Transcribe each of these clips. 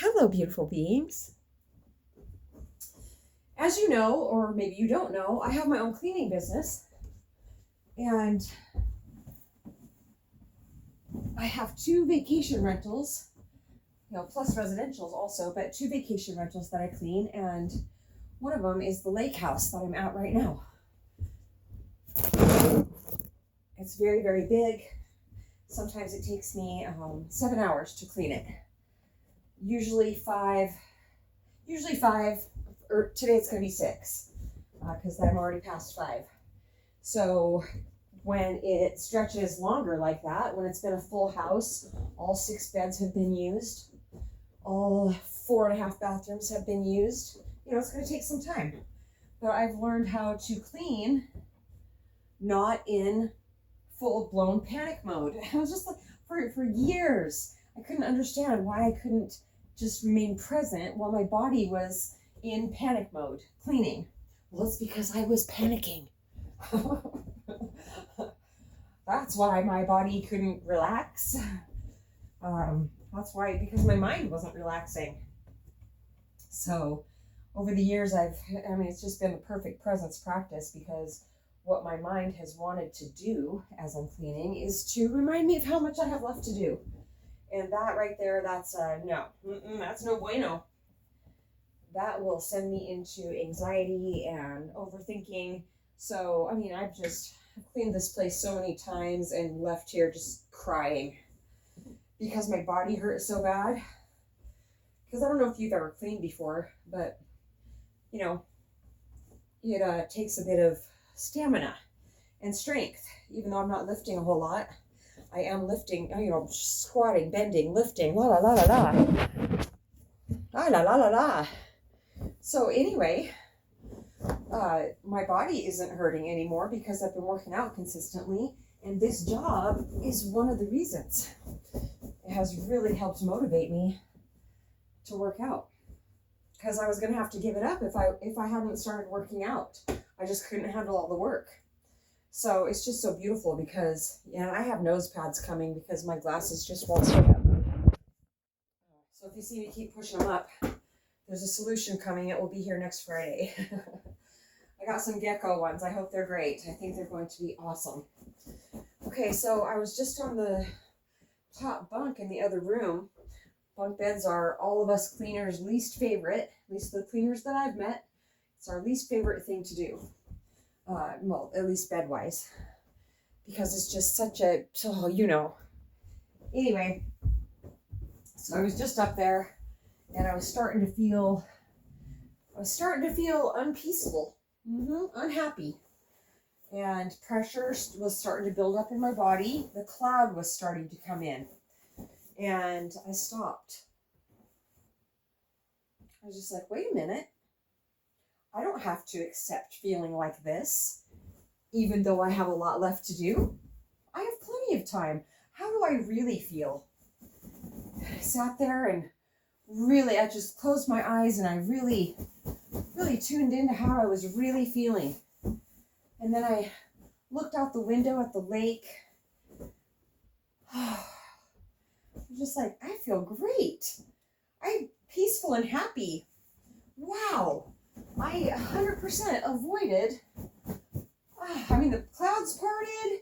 Hello, beautiful beings. As you know, or maybe you don't know, I have my own cleaning business, and I have 2 vacation rentals, plus residentials also, but 2 vacation rentals that I clean, and one of them is the lake house that I'm at right now. It's very, very big. Sometimes it takes me 7 hours to clean it. Usually five, or today it's going to be 6, because I'm already past 5. So when it stretches longer like that, when it's been a full house, all 6 beds have been used, all 4.5 bathrooms have been used, it's going to take some time. But I've learned how to clean not in full-blown panic mode. I was just like, for years, I couldn't understand why I couldn't just remain present while my body was in panic mode, cleaning. Well, it's because I was panicking. That's why my body couldn't relax. That's why, because my mind wasn't relaxing. So over the years, it's just been the perfect presence practice, because what my mind has wanted to do as I'm cleaning is to remind me of how much I have left to do. And that right there, that's no. That's no bueno. That will send me into anxiety and overthinking. So, I've cleaned this place so many times and left here just crying because my body hurt so bad. Because I don't know if you've ever cleaned before, but, it takes a bit of stamina and strength. Even though I'm not lifting a whole lot, I am lifting, squatting, bending, lifting, la la la la la. La la la la la. So anyway, my body isn't hurting anymore because I've been working out consistently, and this job is one of the reasons. It has really helped motivate me to work out, because I was going to have to give it up if I hadn't started working out. I just couldn't handle all the work. So it's just so beautiful because, I have nose pads coming because my glasses just won't stay up. So if you see me keep pushing them up, there's a solution coming. It will be here next Friday. I got some gecko ones. I hope they're great. I think they're going to be awesome. Okay, so I was just on the top bunk in the other room. Bunk beds are all of us cleaners' least favorite, at least the cleaners that I've met. It's our least favorite thing to do. At least bed-wise. Because it's just such a, Anyway, so I was just up there, and I was starting to feel unpeaceful, unhappy. And pressure was starting to build up in my body. The cloud was starting to come in. And I stopped. I was just like, wait a minute. I don't have to accept feeling like this, even though I have a lot left to do. I have plenty of time. How do I really feel? I sat there and I just closed my eyes, and I really, really tuned into how I was really feeling. And then I looked out the window at the lake. I'm just like, I feel great. I'm peaceful and happy. Wow. I 100% avoided. The clouds parted.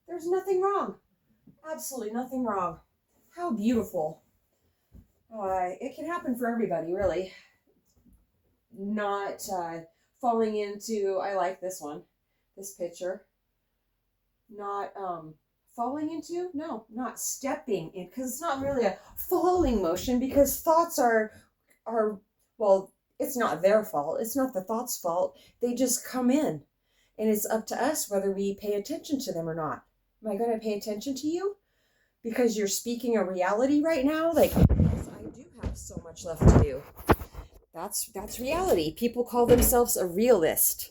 There's nothing wrong. Absolutely nothing wrong. How beautiful. It can happen for everybody, really. Not falling into, I like this one, this picture. Not falling into, no, not stepping in, because it's not really a falling motion, because thoughts are, well, it's not their fault. It's not the thought's fault. They just come in, and it's up to us whether we pay attention to them or not. Am I going to pay attention to you because you're speaking a reality right now? Like, yes, I do have so much left to do. That's reality. People call themselves a realist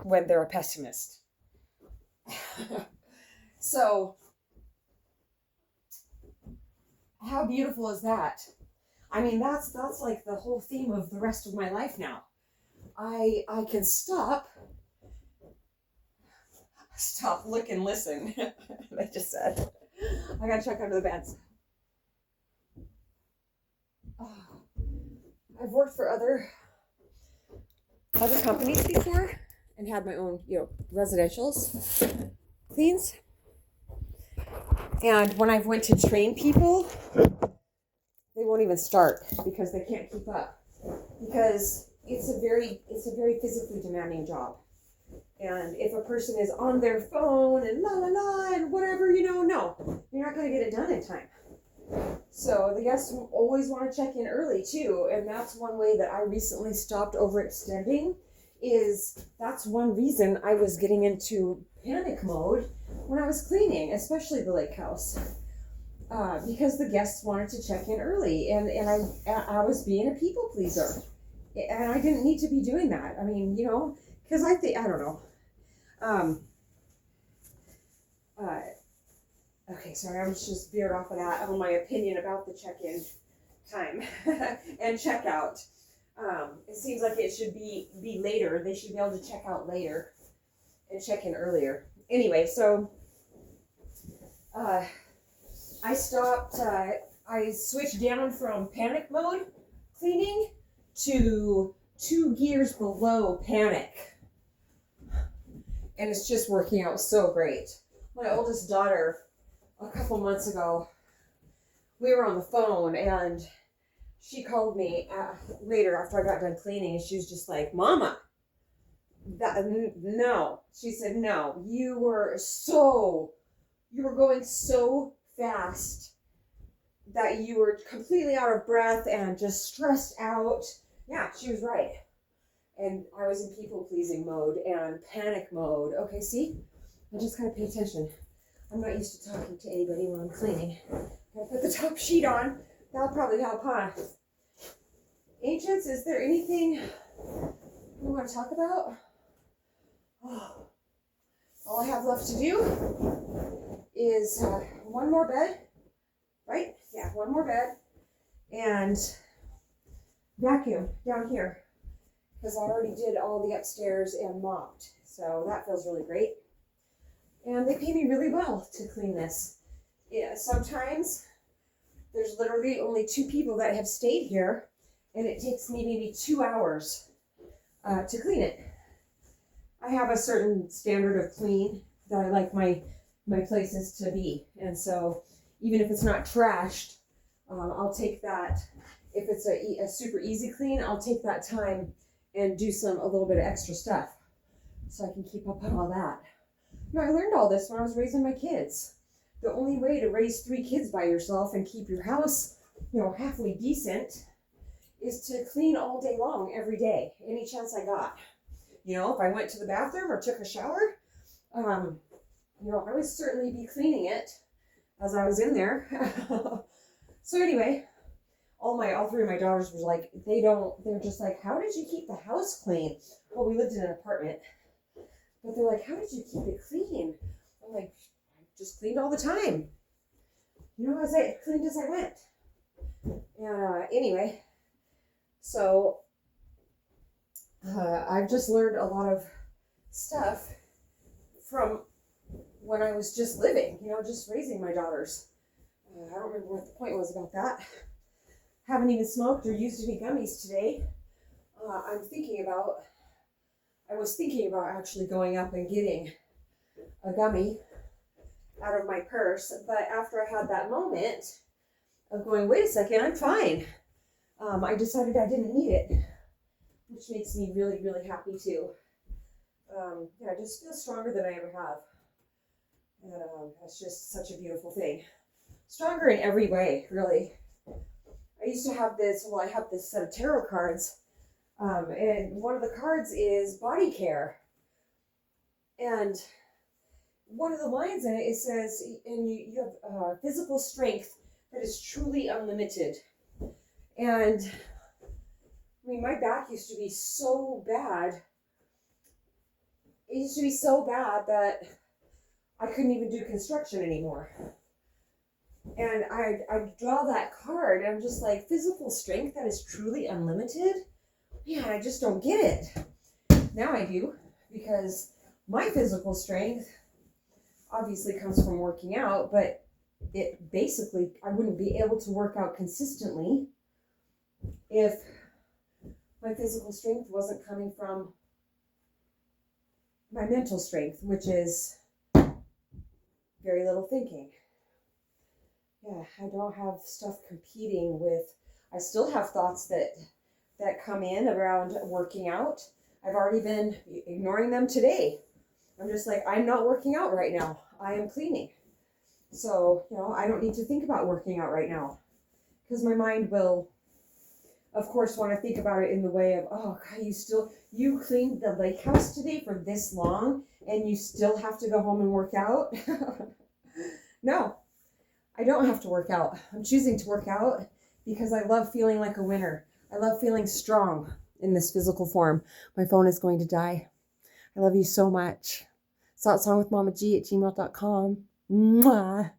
when they're a pessimist. So, how beautiful is that? That's like the whole theme of the rest of my life now. I can stop, look, and listen. I just said, I gotta check under the beds. I've worked for other companies before and had my own, residentials cleans. And when I've went to train people, they won't even start because they can't keep up. Because it's a very physically demanding job. And if a person is on their phone and la la la and whatever, no, you're not going to get it done in time. So the guests always want to check in early too. And that's one way that I recently stopped overextending. That's one reason I was getting into panic mode when I was cleaning, especially the lake house. Because the guests wanted to check in early, and I was being a people pleaser, and I didn't need to be doing that. I mean, because I don't know. Okay, sorry, I was just veered off of that on my opinion about the check-in time and checkout. It seems like it should be later. They should be able to check out later and check in earlier. Anyway, so I stopped, I switched down from panic mode cleaning to 2 gears below panic. And it's just working out so great. My oldest daughter, a couple months ago, we were on the phone and she called me later after I got done cleaning, and she was just like, Mama, no. She said, no, you were going so fast that you were completely out of breath and just stressed out. Yeah, she was right. And I was in people pleasing mode and panic mode. Okay, see? I just gotta pay attention. I'm not used to talking to anybody when I'm cleaning. I'll put the top sheet on. That'll probably help, huh? Ancients, is there anything we want to talk about? Oh, all I have left to do is one more bed, right? Yeah, one more bed, and vacuum down here, because I already did all the upstairs and mopped, so that feels really great. And they pay me really well to clean this. Yeah, sometimes there's literally only 2 people that have stayed here, and it takes me maybe 2 hours to clean it. I have a certain standard of clean that I like my places to be, and so even if it's not trashed, I'll take that. If it's a super easy clean, I'll take that time and do a little bit of extra stuff so I can keep up on all that. I learned all this when I was raising my kids. The only way to raise 3 kids by yourself and keep your house, halfway decent is to clean all day long, every day, any chance I got. If I went to the bathroom or took a shower, I would certainly be cleaning it as I was in there. So anyway, all 3 of my daughters were like, they're just like, how did you keep the house clean? Well, we lived in an apartment, but they're like, how did you keep it clean? I'm like, I just cleaned all the time. As I cleaned as I went. And anyway, so I've just learned a lot of stuff from when I was just living, just raising my daughters. I don't remember what the point was about that. Haven't even smoked or used any gummies today. I was thinking about actually going up and getting a gummy out of my purse, but after I had that moment of going, wait a second, I'm fine. I decided I didn't need it, which makes me really, really happy too. I just feel stronger than I ever have. That's just such a beautiful thing. Stronger in every way, really. I used to have I have this set of tarot cards, and one of the cards is body care. And one of the lines in it says, and you have physical strength that is truly unlimited. And my back used to be so bad. It used to be so bad that I couldn't even do construction anymore. And I draw that card, and I'm just like, physical strength that is truly unlimited? Man, I just don't get it. Now I do, because my physical strength obviously comes from working out, but it basically, I wouldn't be able to work out consistently if my physical strength wasn't coming from my mental strength, which is very little thinking. Yeah, I don't have stuff competing with, I still have thoughts that come in around working out. I've already been ignoring them today. I'm just like, I'm not working out right now. I am cleaning. So, I don't need to think about working out right now, because my mind will, of course, want to think about it in the way of, oh, God, you cleaned the lake house today for this long and you still have to go home and work out? No, I don't have to work out. I'm choosing to work out because I love feeling like a winner. I love feeling strong in this physical form. My phone is going to die. I love you so much. satsangwithmamaji@gmail.com. Mwah.